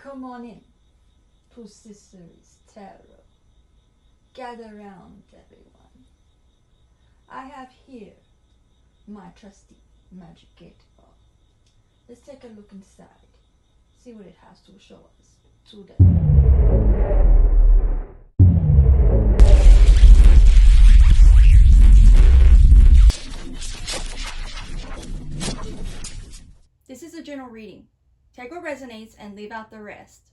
Come on in to Sister's Tarot. Gather round, everyone. I have here my trusty magic 8-ball. Let's take a look inside, see what it has to show us today. This is a general reading. Take what resonates and leave out the rest.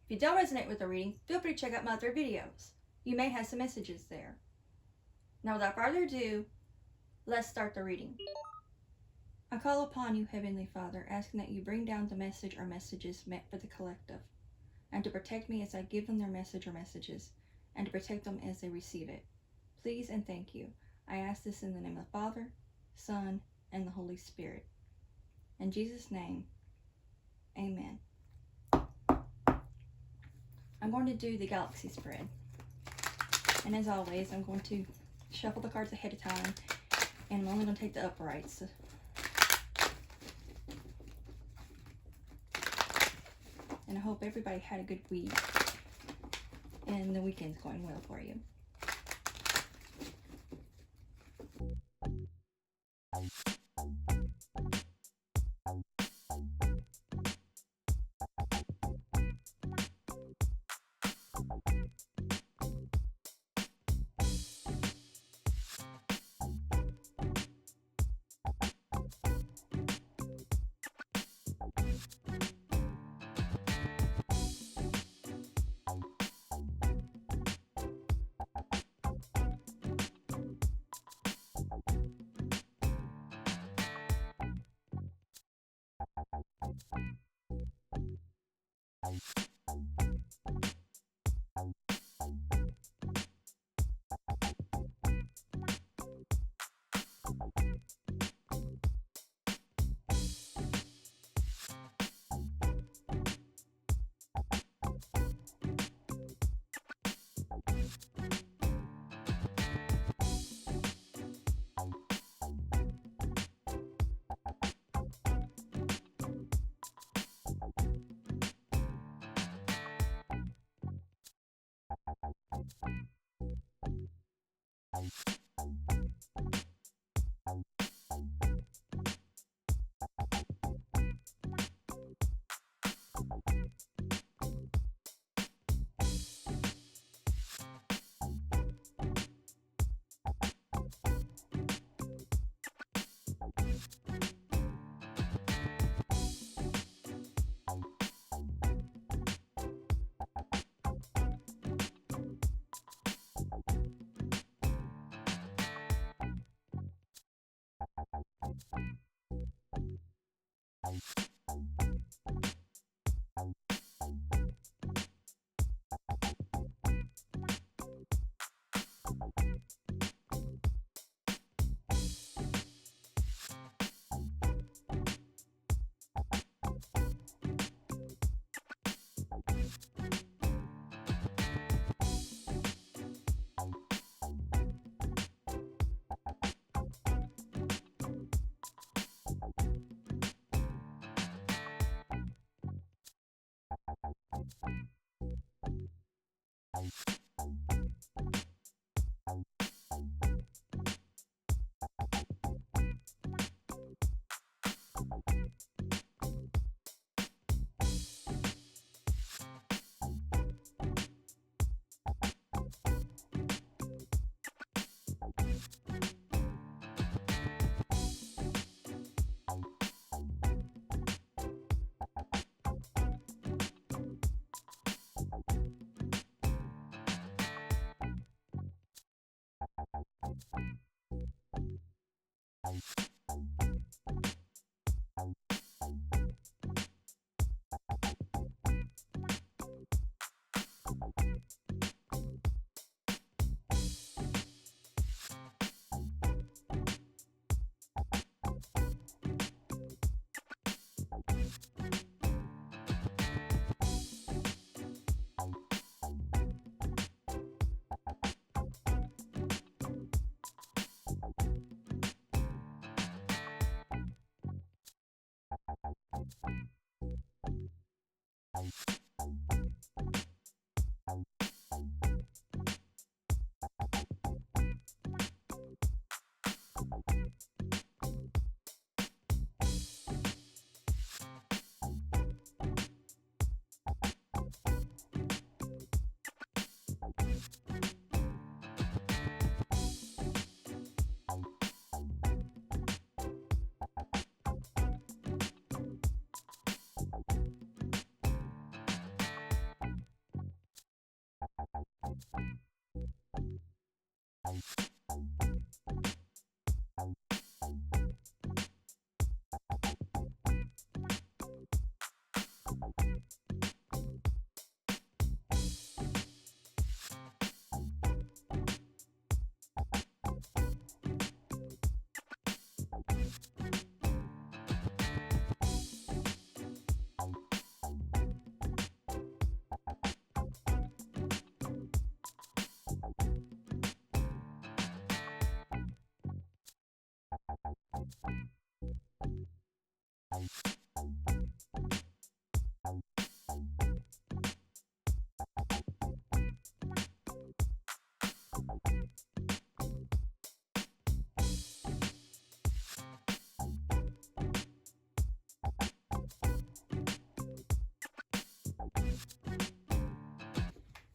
If you don't resonate with the reading, feel free to check out my other videos. You may have some messages there. Now, without further ado, let's start the reading. I call upon you, Heavenly Father, asking that you bring down the message or messages meant for the collective, and to protect me as I give them their message or messages, and to protect them as they receive it. Please and thank you. I ask this in the name of the Father, Son, and the Holy Spirit. In Jesus' name, amen. I'm going to do the galaxy spread. And as always, I'm going to shuffle the cards ahead of time. And I'm only going to take the uprights. And I hope everybody had a good week. And the weekend's going well for you.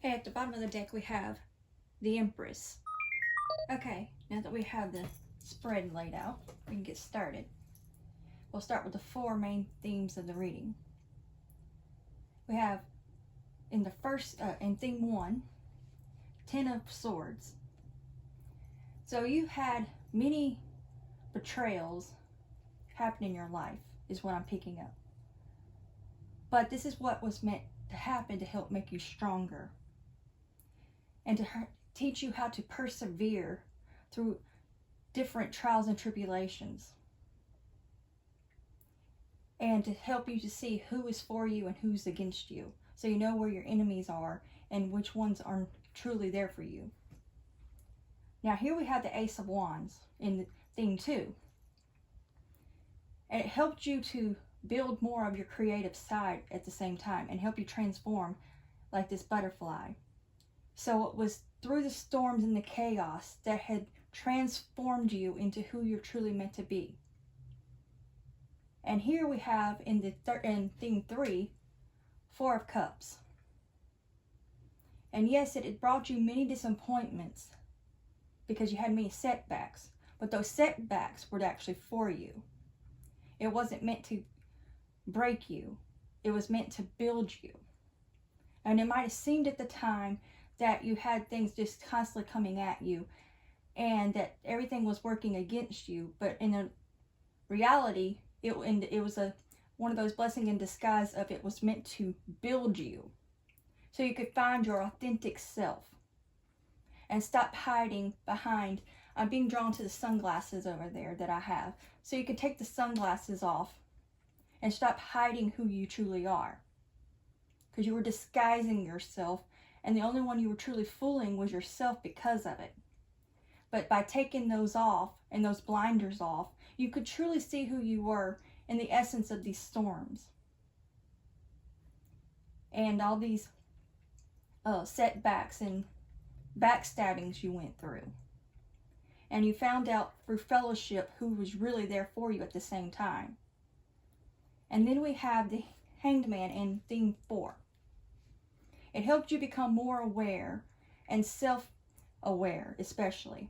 Okay, at the bottom of the deck we have the Empress. Okay, now that we have the spread laid out, we can get started. We'll start with the 4 main themes of the reading. We have in the first, in theme 1, 10 of Swords. So you had many betrayals happen in your life, is what I'm picking up. But this is what was meant to happen to help make you stronger and to teach you how to persevere through different trials and tribulations, and to help you to see who is for you and who's against you, so you know where your enemies are and which ones are truly there for you. Now here we have the Ace of Wands in theme 2, and it helped you to build more of your creative side at the same time and help you transform like this butterfly. So it was through the storms and the chaos that had transformed you into who you're truly meant to be. And here we have in theme 3, 4 of Cups. And yes, it had brought you many disappointments because you had many setbacks, but those setbacks were actually for you. It wasn't meant to break you. It was meant to build you. And it might have seemed at the time that you had things just constantly coming at you and that everything was working against you, but in the reality, it was one of those blessings in disguise of it was meant to build you so you could find your authentic self and stop hiding behind. I'm being drawn to the sunglasses over there that I have, so you can take the sunglasses off and stop hiding who you truly are, because you were disguising yourself, and the only one you were truly fooling was yourself because of it. But by taking those off and those blinders off, you could truly see who you were in the essence of these storms and all these setbacks and backstabbings you went through. And you found out through fellowship who was really there for you at the same time. And then we have the Hanged Man in theme 4. It helped you become more aware and self-aware especially.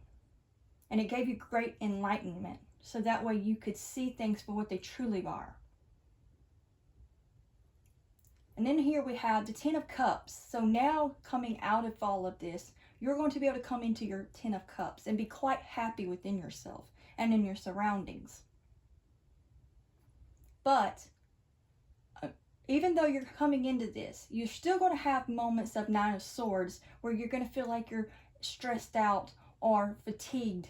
And it gave you great enlightenment, so that way you could see things for what they truly are. And then here we have the 10 of Cups. So now coming out of all of this, you're going to be able to come into your 10 of Cups and be quite happy within yourself and in your surroundings. But even though you're coming into this, you're still going to have moments of 9 of Swords where you're going to feel like you're stressed out or fatigued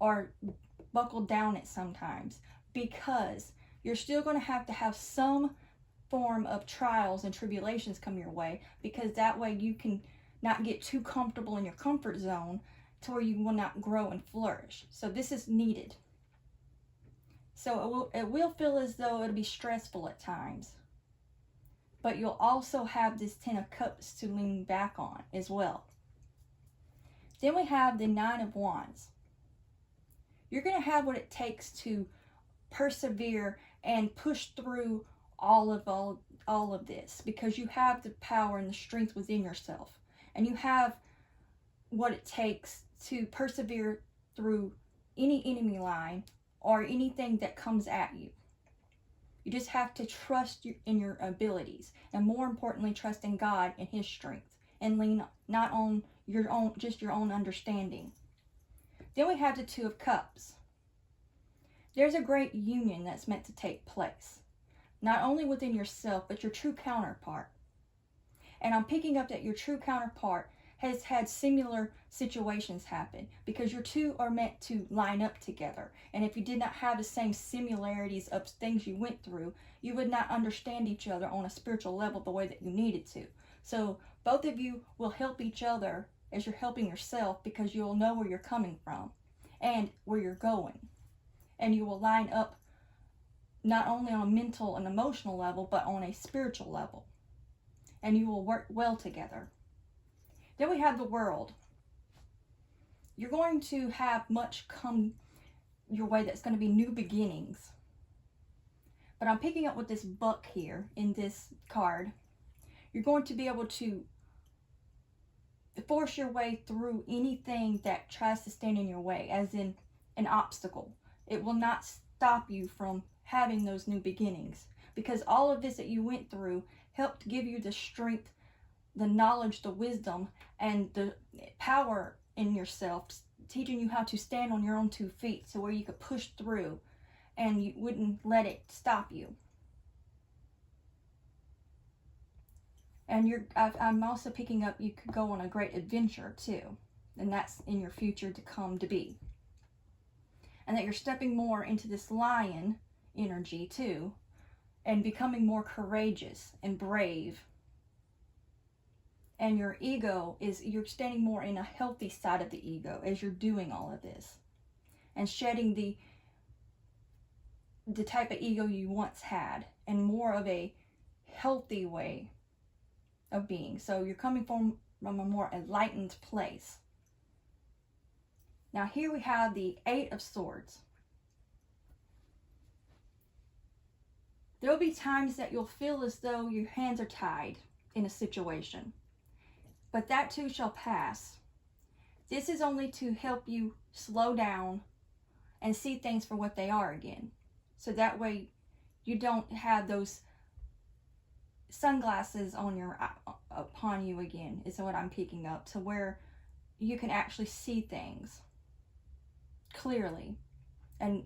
or buckled down at sometimes, because you're still going to have some form of trials and tribulations come your way, because that way you can not get too comfortable in your comfort zone to where you will not grow and flourish. So this is needed. So it will feel as though it'll be stressful at times, but you'll also have this 10 of Cups to lean back on as well. Then we have the 9 of Wands. You're going to have what it takes to persevere and push through all of this, because you have the power and the strength within yourself, and you have what it takes to persevere through any enemy line or anything that comes at you. You just have to trust in your abilities, and more importantly, trust in God and His strength, and lean not on your own understanding. Then we have the Two of Cups. There's a great union that's meant to take place, not only within yourself, but your true counterpart. And I'm picking up that your true counterpart has had similar situations happen, because your two are meant to line up together. And if you did not have the same similarities of things you went through, you would not understand each other on a spiritual level the way that you needed to. So both of you will help each other as you're helping yourself, because you'll know where you're coming from and where you're going. And you will line up not only on a mental and emotional level, but on a spiritual level. And you will work well together. Then we have the World. You're going to have much come your way that's going to be new beginnings. But I'm picking up with this buck here in this card. You're going to be able to force your way through anything that tries to stand in your way, as in an obstacle. It will not stop you from having those new beginnings, because all of this that you went through helped give you the strength, the knowledge, the wisdom, and the power in yourself, teaching you how to stand on your own 2 feet, so where you could push through and you wouldn't let it stop you. And I'm also picking up you could go on a great adventure too, and that's in your future to come to be. And that you're stepping more into this lion energy too, and becoming more courageous and brave. And your ego you're standing more in a healthy side of the ego as you're doing all of this, and shedding the type of ego you once had, and more of a healthy way of being. So you're coming from a more enlightened place. Now here we have the Eight of Swords. There will be times that you'll feel as though your hands are tied in a situation, but that too shall pass. This is only to help you slow down and see things for what they are again. So that way you don't have those sunglasses upon you again, is what I'm picking up, to where you can actually see things clearly, and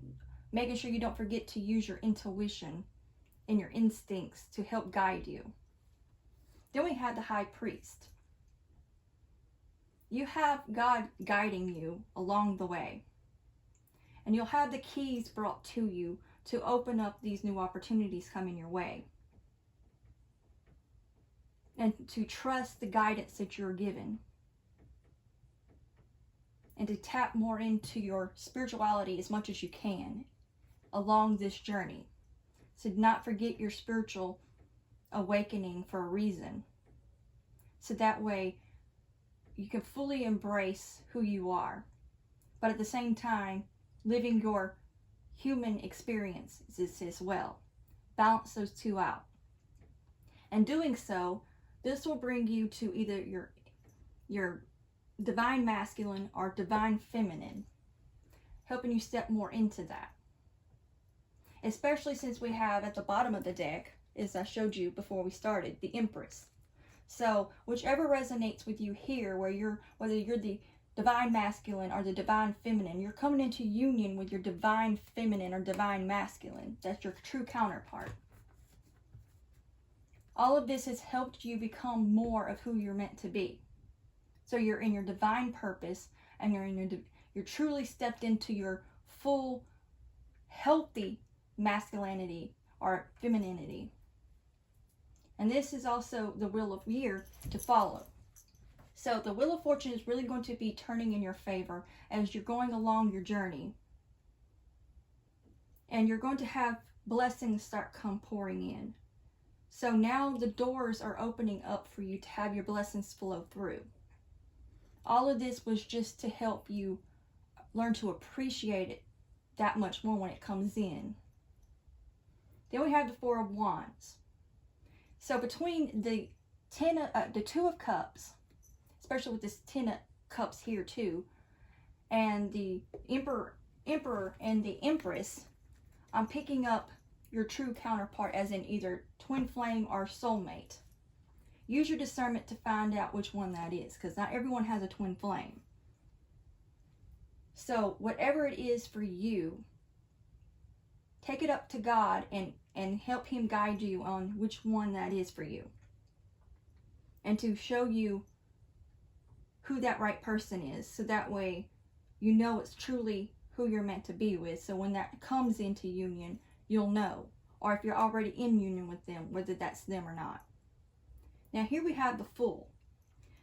making sure you don't forget to use your intuition and your instincts to help guide you. Then we have the High Priest. You have God guiding you along the way, and you'll have the keys brought to you to open up these new opportunities coming your way, and to trust the guidance that you're given, and to tap more into your spirituality as much as you can along this journey. So not forget your spiritual awakening for a reason, so that way you can fully embrace who you are, but at the same time living your human experiences as well. Balance those two out. And doing so, this will bring you to either your divine masculine or divine feminine, helping you step more into that. Especially since we have at the bottom of the deck, as I showed you before we started, the Empress. So whichever resonates with you here, whether you're the divine masculine or the divine feminine, you're coming into union with your divine feminine or divine masculine. That's your true counterpart. All of this has helped you become more of who you're meant to be. So you're in your divine purpose, and you're truly stepped into your full, healthy masculinity or femininity. And this is also the Wheel of Year to follow. So the Wheel of Fortune is really going to be turning in your favor as you're going along your journey. And you're going to have blessings start pouring in. So now the doors are opening up for you to have your blessings flow through. All of this was just to help you learn to appreciate it that much more when it comes in. Then we have the Four of Wands. So between the Two of Cups, especially with this Ten of Cups here too, and the Emperor and the Empress, I'm picking up your true counterpart as in either twin flame or soulmate. Use your discernment to find out which one that is, because not everyone has a twin flame. So whatever it is for you, take it up to God and help him guide you on which one that is for you. And to show you who that right person is. So that way you know it's truly who you're meant to be with. So when that comes into union, you'll know. Or if you're already in union with them, whether that's them or not. Now here we have the Fool.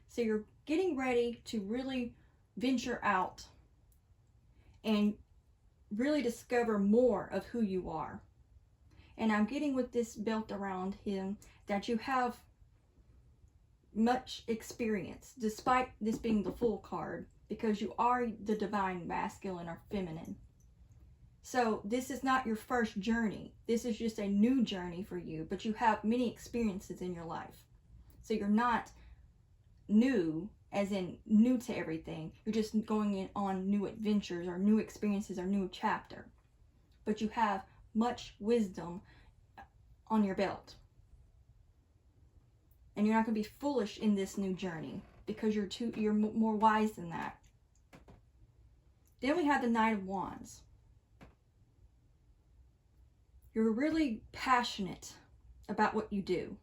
So you're getting ready to really venture out and really discover more of who you are. And I'm getting with this belt around him that you have much experience, despite this being the Fool card, because you are the divine masculine or feminine. So this is not your first journey. This is just a new journey for you, but you have many experiences in your life. So you're not new, as in new to everything. You're just going in on new adventures or new experiences or new chapter. But you have much wisdom on your belt. And you're not going to be foolish in this new journey because you're more wise than that. Then we have the Knight of Wands. You're really passionate about what you do.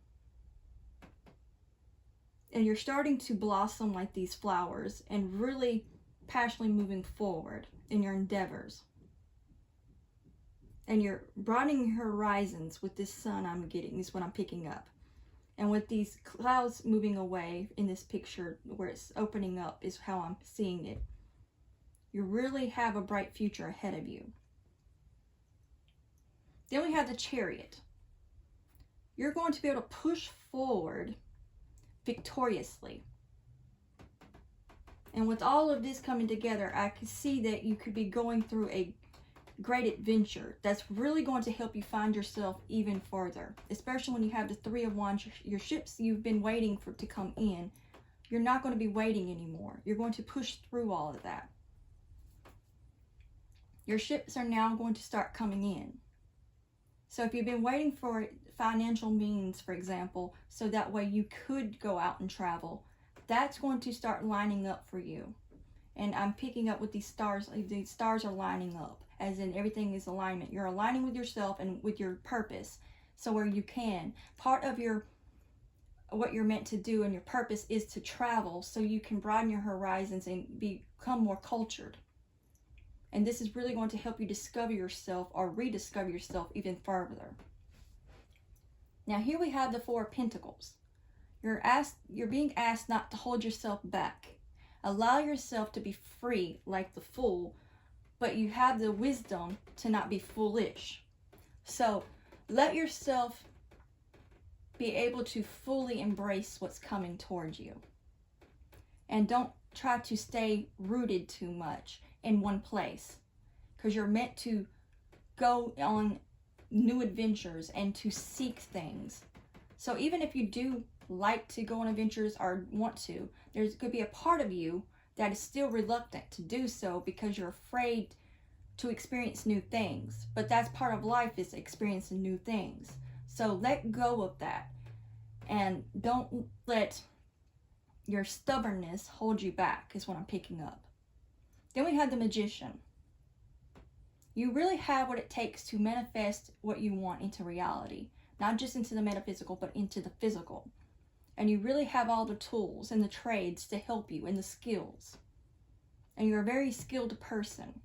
And you're starting to blossom like these flowers and really passionately moving forward in your endeavors. And you're broadening your horizons with this sun I'm getting, is what I'm picking up. And with these clouds moving away in this picture where it's opening up is how I'm seeing it. You really have a bright future ahead of you. Then we have the Chariot. You're going to be able to push forward victoriously. And with all of this coming together, I can see that you could be going through a great adventure that's really going to help you find yourself even further, especially when you have the Three of Wands. Your ships you've been waiting for to come in, you're not going to be waiting anymore. You're going to push through all of that. Your ships are now going to start coming in. So if you've been waiting for financial means, for example, so that way you could go out and travel, that's going to start lining up for you. And I'm picking up with these stars are lining up, as in everything is alignment. You're aligning with yourself and with your purpose. So where you can, part of what you're meant to do and your purpose is to travel so you can broaden your horizons and become more cultured. And this is really going to help you discover yourself or rediscover yourself even further. Now here we have the Four of Pentacles. You're being asked not to hold yourself back. Allow yourself to be free like the Fool, but you have the wisdom to not be foolish. So let yourself be able to fully embrace what's coming towards you. And don't try to stay rooted too much in one place, because you're meant to go on new adventures and to seek things. So even if you do like to go on adventures or want to, there's could be a part of you that is still reluctant to do so because you're afraid to experience new things. But that's part of life, is experiencing new things. So let go of that and don't let your stubbornness hold you back, is what I'm picking up. Then we have the Magician. You really have what it takes to manifest what you want into reality, not just into the metaphysical, but into the physical. And you really have all the tools and the trades to help you and the skills. And you're a very skilled person.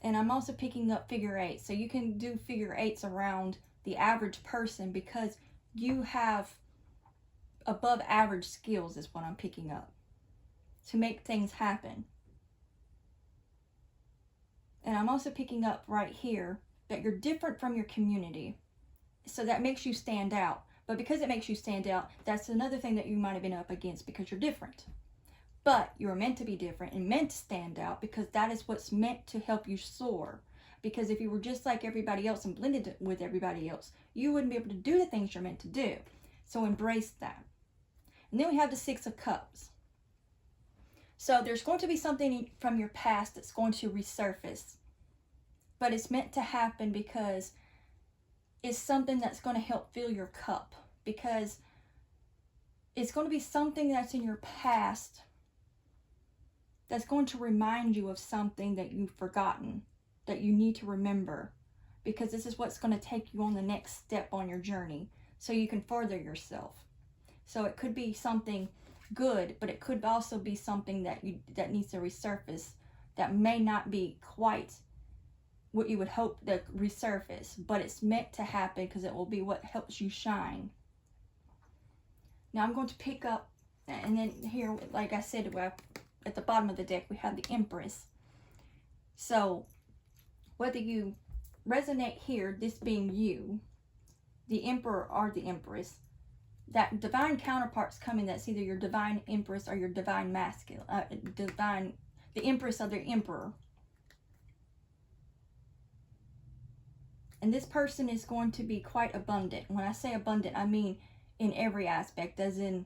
And I'm also picking up figure eights. So you can do figure eights around the average person because you have above average skills, is what I'm picking up, to make things happen. And I'm also picking up right here that you're different from your community. So that makes you stand out. But because it makes you stand out, that's another thing that you might have been up against, because you're different. But you're meant to be different and meant to stand out, because that is what's meant to help you soar. Because if you were just like everybody else and blended with everybody else, you wouldn't be able to do the things you're meant to do. So embrace that. And then we have the Six of Cups. So there's going to be something from your past that's going to resurface. But it's meant to happen because it's something that's going to help fill your cup. Because it's going to be something that's in your past that's going to remind you of something that you've forgotten, that you need to remember, because this is what's going to take you on the next step on your journey so you can further yourself. So it could be something good, but it could also be something that needs to resurface, that may not be quite what you would hope to resurface, but it's meant to happen because it will be what helps you shine. Now I'm going to pick up, and then here, like I said, at the bottom of the deck we have the Empress. So whether you resonate here, this being you, the Emperor or the Empress, that divine counterpart's coming, that's either your divine Empress or your divine masculine, the Empress or the Emperor. And this person is going to be quite abundant. When I say abundant, I mean in every aspect, as in,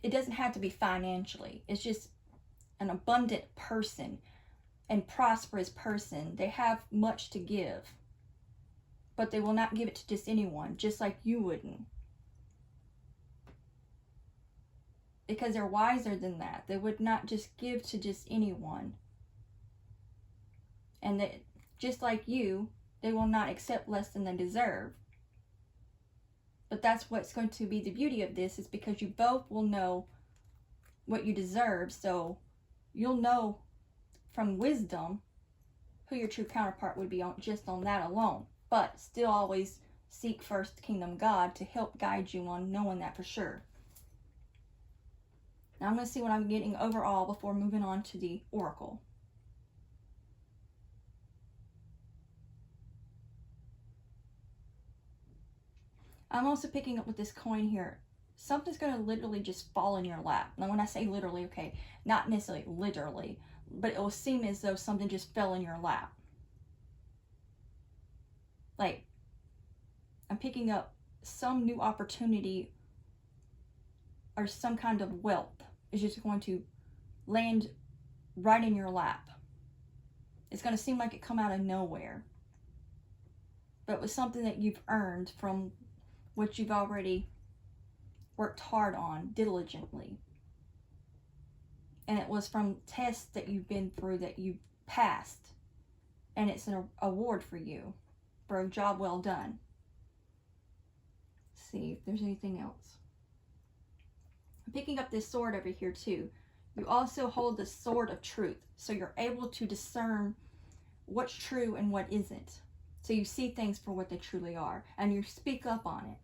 it doesn't have to be financially. It's just an abundant person and prosperous person. They have much to give, but they will not give it to just anyone, just like you wouldn't. Because they're wiser than that. They would not just give to just anyone. And they, just like you, they will not accept less than they deserve. But that's what's going to be the beauty of this, is because you both will know what you deserve. So you'll know from wisdom who your true counterpart would be, just on that alone. But still always seek first the kingdom of God to help guide you on knowing that for sure. Now I'm going to see what I'm getting overall before moving on to the oracle. I'm also picking up with this coin here. Something's going to literally just fall in your lap. Now when I say literally, okay, not necessarily literally, but it will seem as though something just fell in your lap. Like, I'm picking up some new opportunity or some kind of wealth is just going to land right in your lap. It's going to seem like it come out of nowhere. But it was something that you've earned from what you've already worked hard on diligently. And it was from tests that you've been through that you passed. And it's an award for you for a job well done. Let's see if there's anything else. I'm picking up this sword over here too. You also hold the sword of truth. So you're able to discern what's true and what isn't. So you see things for what they truly are. And you speak up on it.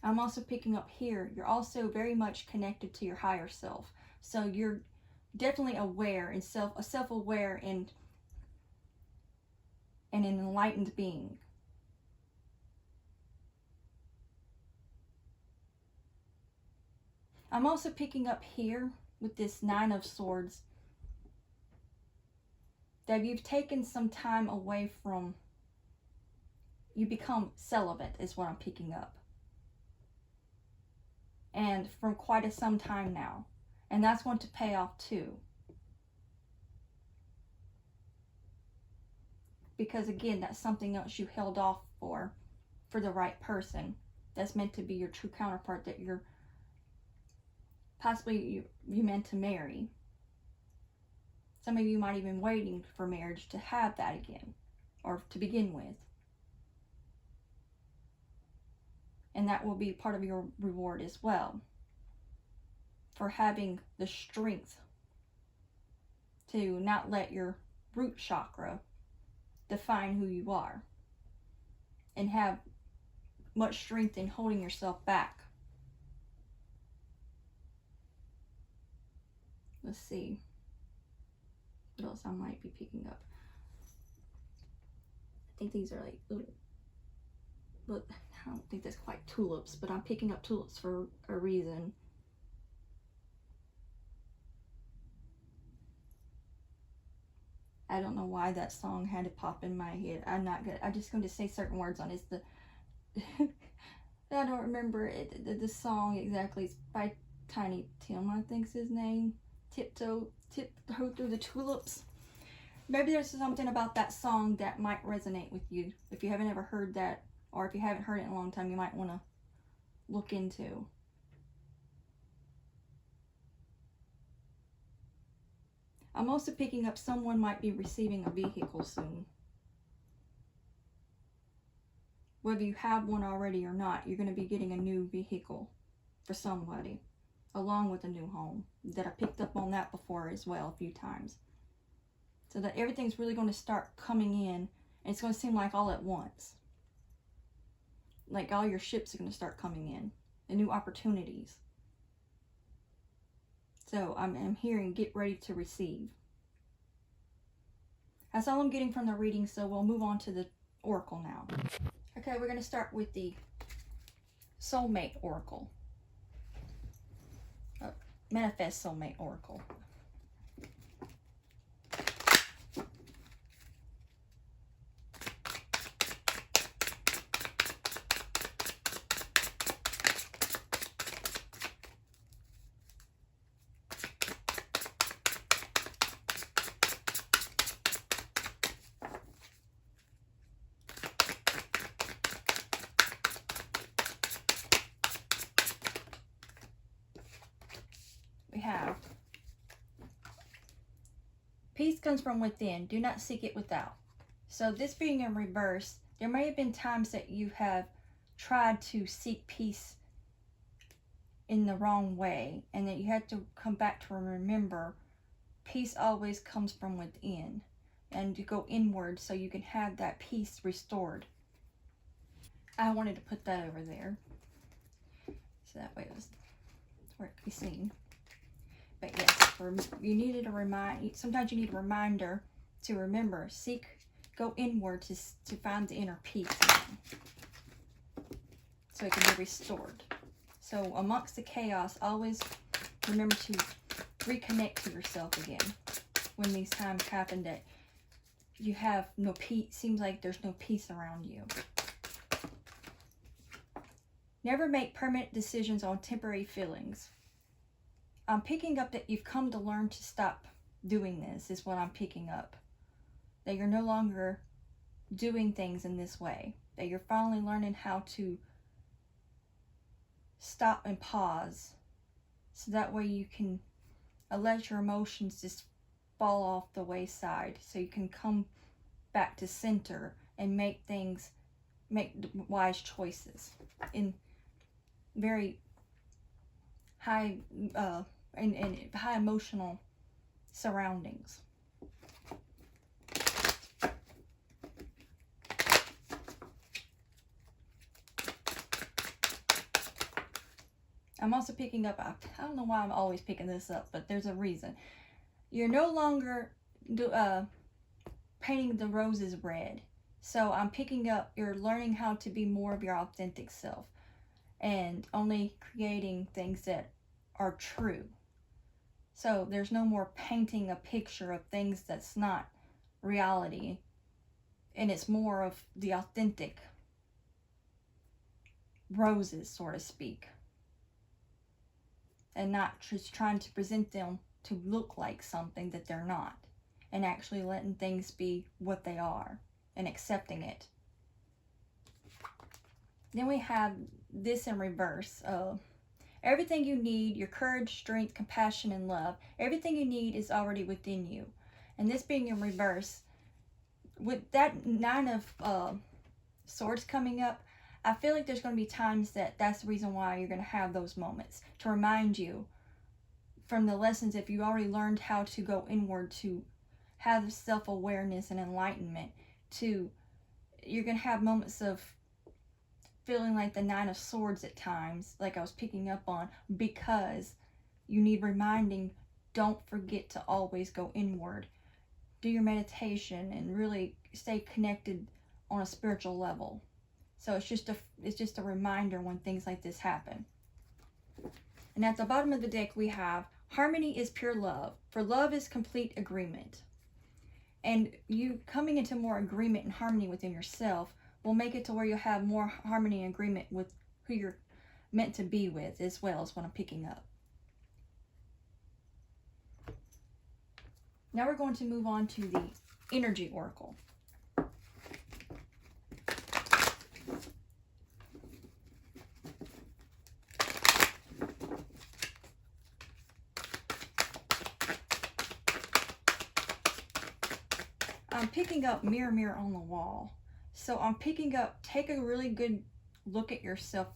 I'm also picking up here, you're also very much connected to your higher self. So you're definitely aware and self-aware and an enlightened being. I'm also picking up here with this Nine of Swords that you've taken some time away from, you become celibate is what I'm picking up. And from quite some time now. And that's going to pay off too. Because again, that's something else you held off for the right person. That's meant to be your true counterpart that you're possibly you meant to marry. Some of you might even waiting for marriage to have that again, or to begin with. And that will be part of your reward as well, for having the strength to not let your root chakra define who you are, and have much strength in holding yourself back. Let's see what else I might be picking up. I think these are like little, but I don't think that's quite tulips, but I'm picking up tulips for a reason. I don't know why that song had to pop in my head. I'm just going to say certain words on it. It's the I don't remember it, the song exactly. It's by Tiny Tim, I think's his name. Tiptoe through the tulips. Maybe there's something about that song that might resonate with you. If you haven't ever heard that, or if you haven't heard it in a long time, you might want to look into. I'm also picking up someone might be receiving a vehicle soon. Whether you have one already or not, you're going to be getting a new vehicle for somebody, along with a new home. That I picked up on that before as well a few times. So that everything's really going to start coming in, and it's going to seem like all at once. Like all your ships are going to start coming in, and new opportunities. So I'm hearing, get ready to receive. That's all I'm getting from the reading, so we'll move on to the oracle now. Okay, we're going to start with the soulmate oracle. Manifest soulmate oracle. We have, peace comes from within. Do not seek it without. So this being in reverse, there may have been times that you have tried to seek peace in the wrong way, and that you have to come back to remember peace always comes from within, and to go inward so you can have that peace restored. I wanted to put that over there so that way it was where it could be seen. But yes, you needed sometimes you need a reminder to remember, go inward to find the inner peace so it can be restored. So amongst the chaos, always remember to reconnect to yourself again when these times happen that you have no peace, seems like there's no peace around you. Never make permanent decisions on temporary feelings. I'm picking up that you've come to learn to stop doing this, is what I'm picking up. That you're no longer doing things in this way. That you're finally learning how to stop and pause. So that way you can let your emotions just fall off the wayside. So you can come back to center and make wise choices in very high and high emotional surroundings. I'm also picking up, I don't know why I'm always picking this up, but there's a reason. You're no longer painting the roses red. So I'm picking up, you're learning how to be more of your authentic self and only creating things that are true. So there's no more painting a picture of things that's not reality, and it's more of the authentic roses, so to speak, and not just trying to present them to look like something that they're not, and actually letting things be what they are and accepting it. Then we have this in reverse. Everything you need, your courage, strength, compassion, and love, everything you need is already within you. And this being in reverse, with that 9 of Swords coming up, I feel like there's going to be times that's the reason why you're going to have those moments, to remind you from the lessons, if you already learned how to go inward, to have self-awareness and enlightenment, you're going to have moments of feeling like the 9 of Swords at times, like I was picking up on, because you need reminding, don't forget to always go inward. Do your meditation and really stay connected on a spiritual level. So it's just a reminder when things like this happen. And at the bottom of the deck we have, harmony is pure love, for love is complete agreement. And you coming into more agreement and harmony within yourself will make it to where you'll have more harmony and agreement with who you're meant to be with, as well as what I'm picking up. Now we're going to move on to the energy oracle. I'm picking up mirror, mirror on the wall. So I'm picking up, take a really good look at yourself,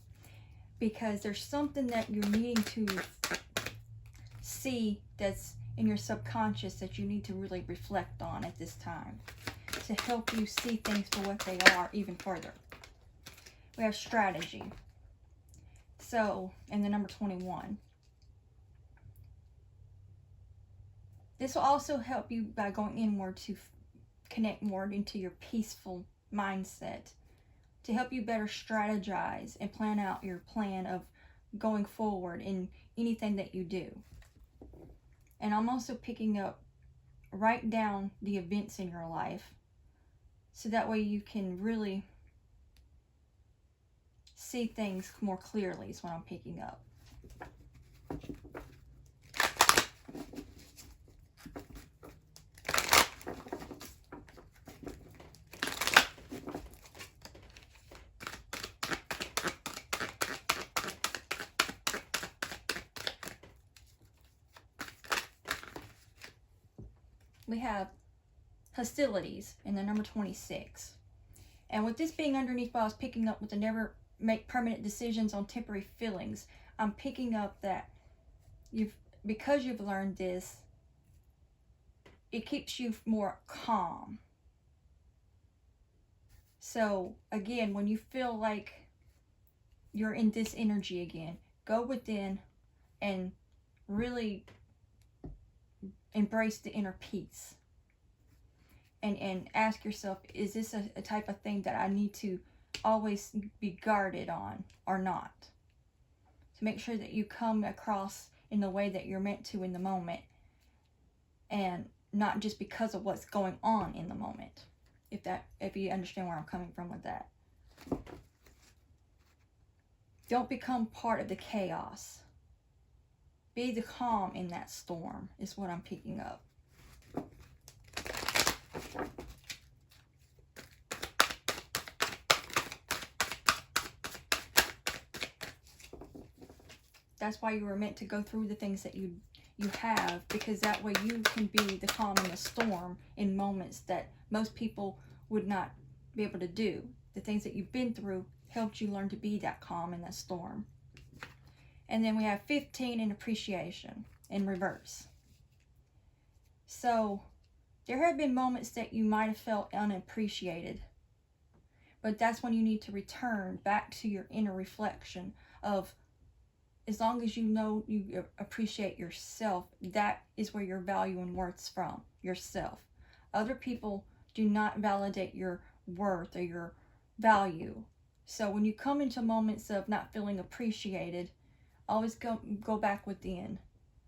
because there's something that you're needing to see that's in your subconscious that you need to really reflect on at this time to help you see things for what they are even further. We have strategy. So, in the number 21. This will also help you by going inward to connect more into your peaceful mindset, to help you better strategize and plan out your plan of going forward in anything that you do. And I'm also picking up, write down the events in your life, so that way you can really see things more clearly is what I'm picking up. We have hostilities in the number 26. And with this being underneath what I was picking up with the never make permanent decisions on temporary feelings, I'm picking up that because you've learned this, it keeps you more calm. So again, when you feel like you're in this energy again, go within and really embrace the inner peace. And ask yourself, is this a type of thing that I need to always be guarded on or not? To make sure that you come across in the way that you're meant to in the moment, and not just because of what's going on in the moment. If you understand where I'm coming from with that. Don't become part of the chaos. Be the calm in that storm is what I'm picking up. That's why you were meant to go through the things that you have, because that way you can be the calm in the storm in moments that most people would not be able to do. The things that you've been through helped you learn to be that calm in that storm. And then we have 15 in appreciation in reverse. So there have been moments that you might have felt unappreciated, but that's when you need to return back to your inner reflection of, as long as you know you appreciate yourself, that is where your value and worth's from, yourself. Other people do not validate your worth or your value. So when you come into moments of not feeling appreciated, always go back within,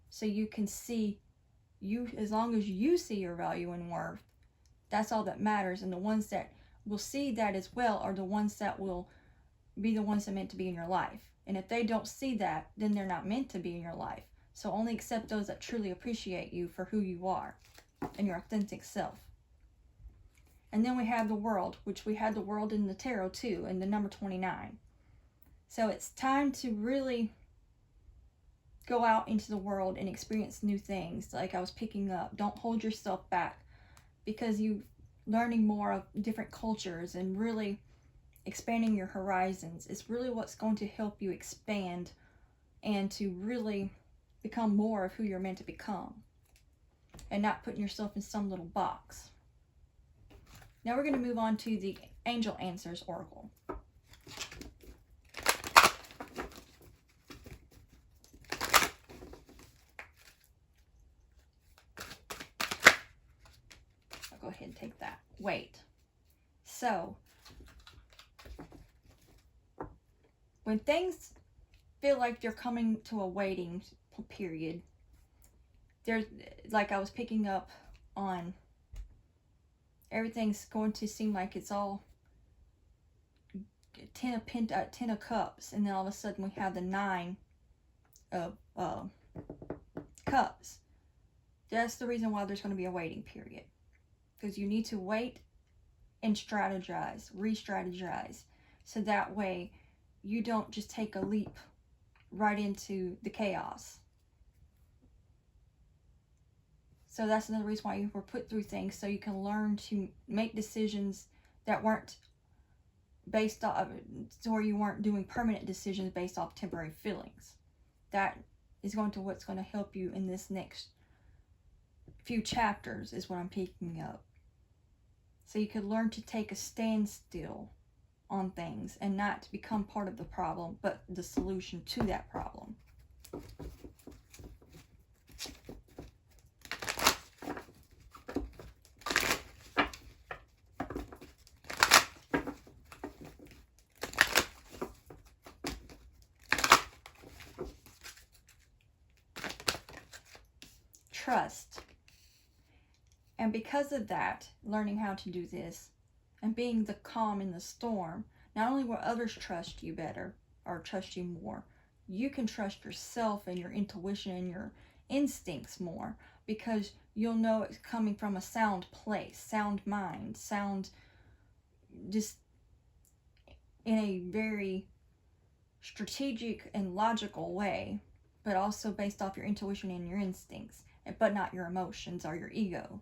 so you can see you, as long as you see your value and worth, that's all that matters. And the ones that will see that as well are the ones that will be the ones that are meant to be in your life. And if they don't see that, then they're not meant to be in your life. So only accept those that truly appreciate you for who you are and your authentic self. And then we have the world, which we had the world in the tarot too, in the number 29. So it's time to really go out into the world and experience new things, like I was picking up. Don't hold yourself back, because you learning more of different cultures and really expanding your horizons is really what's going to help you expand and to really become more of who you're meant to become, and not putting yourself in some little box. Now we're going to move on to the Angel Answers Oracle. I'll go ahead and take that. Wait. So, when things feel like they're coming to a waiting period, there's, like I was picking up on, everything's going to seem like it's all 10 of Cups, and then all of a sudden we have the 9 of Cups. That's the reason why there's going to be a waiting period, because you need to wait and strategize, re-strategize, so that way you don't just take a leap right into the chaos. So that's another reason why you were put through things, so you can learn to make decisions that weren't based off, or you weren't doing permanent decisions based off temporary feelings. That is what's going to help you in this next few chapters, is what I'm picking up. So you could learn to take a standstill on things and not to become part of the problem, but the solution to that problem. Trust. And because of that, learning how to do this and being the calm in the storm, not only will others trust you better or trust you more, you can trust yourself and your intuition and your instincts more, because you'll know it's coming from a sound place, sound mind, sound, just in a very strategic and logical way, but also based off your intuition and your instincts, but not your emotions or your ego.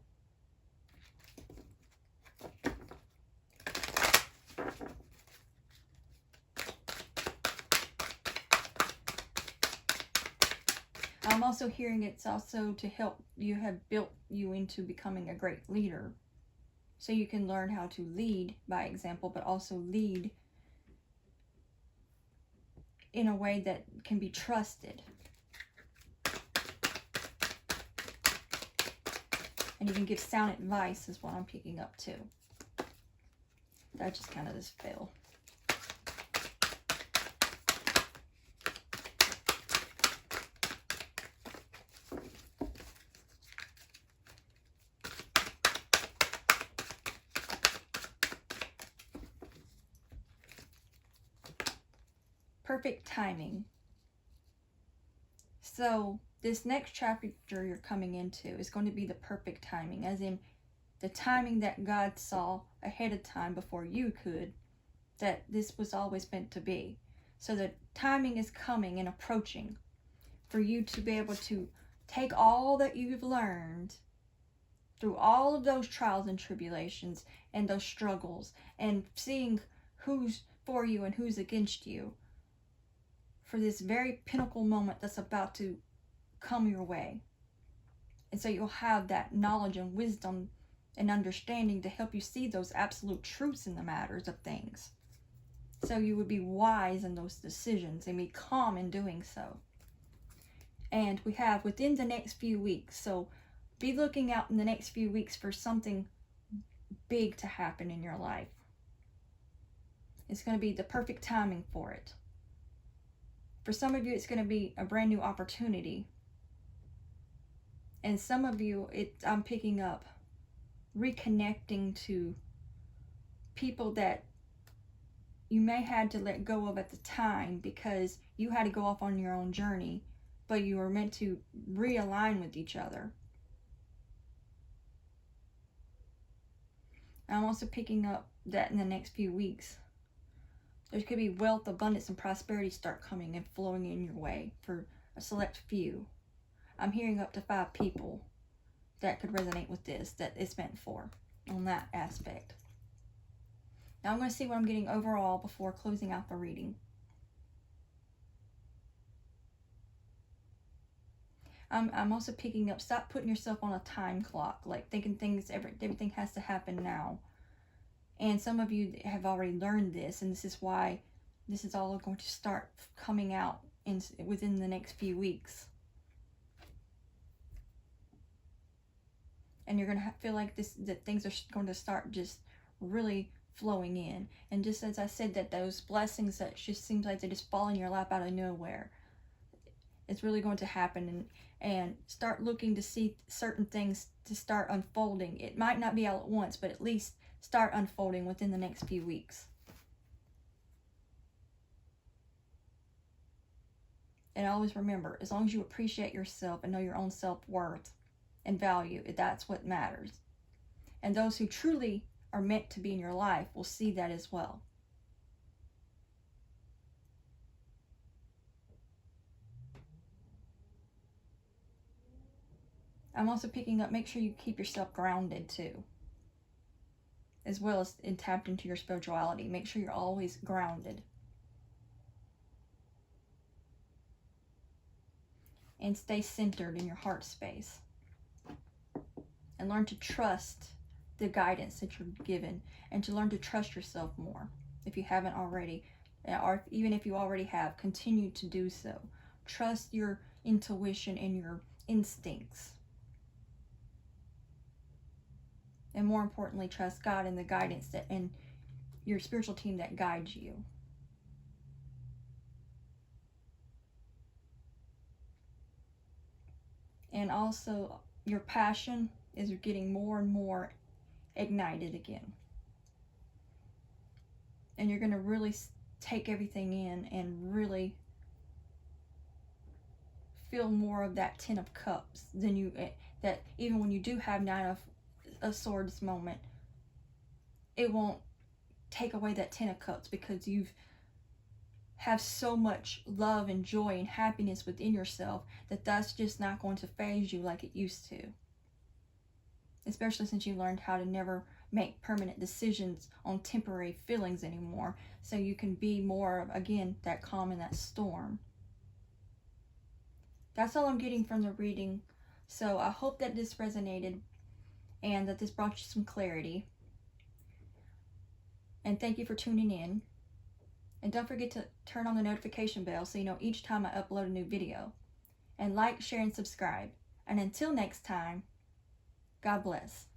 I'm also hearing it's also to help you, have built you into becoming a great leader. So you can learn how to lead by example, but also lead in a way that can be trusted. And you can give sound advice, is what I'm picking up too. That just kind of just fell. Perfect timing. So this next chapter you're coming into is going to be the perfect timing, as in the timing that God saw ahead of time before you could, that this was always meant to be. So the timing is coming and approaching for you to be able to take all that you've learned through all of those trials and tribulations and those struggles, and seeing who's for you and who's against you, for this very pinnacle moment that's about to come your way. And so you'll have that knowledge and wisdom and understanding to help you see those absolute truths in the matters of things. So you would be wise in those decisions and be calm in doing so. And we have within the next few weeks, so be looking out in the next few weeks for something big to happen in your life. It's going to be the perfect timing for it. For some of you, it's going to be a brand new opportunity. And some of you, I'm picking up reconnecting to people that you may had to let go of at the time because you had to go off on your own journey, but you were meant to realign with each other. I'm also picking up that in the next few weeks, there could be wealth, abundance, and prosperity start coming and flowing in your way for a select few. I'm hearing up to 5 people that could resonate with this, that it's meant for, on that aspect. Now I'm going to see what I'm getting overall before closing out the reading. I'm also picking up, stop putting yourself on a time clock, like thinking everything has to happen now. And some of you have already learned this, and this is why this is all going to start coming out within the next few weeks. And you're going to feel like that things are going to start just really flowing in. And just as I said, that those blessings that just seems like they just fall in your lap out of nowhere, it's really going to happen. And start looking to see certain things to start unfolding. It might not be all at once, but at least start unfolding within the next few weeks. And always remember, as long as you appreciate yourself and know your own self-worth and value, that's what matters. And those who truly are meant to be in your life will see that as well. I'm also picking up, make sure you keep yourself grounded too, as well as tapped into your spirituality. Make sure you're always grounded. And stay centered in your heart space. And learn to trust the guidance that you're given, and to learn to trust yourself more if you haven't already, or even if you already have, continue to do so. Trust your intuition and your instincts. And more importantly, trust God and the guidance and your spiritual team that guides you. And also, your passion is getting more and more ignited again. And you're going to really take everything in and really feel more of that 10 of Cups than you, that even when you do have 9 of Swords moment, it won't take away that 10 of Cups, because you've have so much love and joy and happiness within yourself that that's just not going to faze you like it used to. Especially since you learned how to never make permanent decisions on temporary feelings anymore. So you can be more, again, that calm in that storm. That's all I'm getting from the reading. So I hope that this resonated and that this brought you some clarity. And thank you for tuning in. And don't forget to turn on the notification bell so you know each time I upload a new video. And like, share, and subscribe. And until next time, God bless.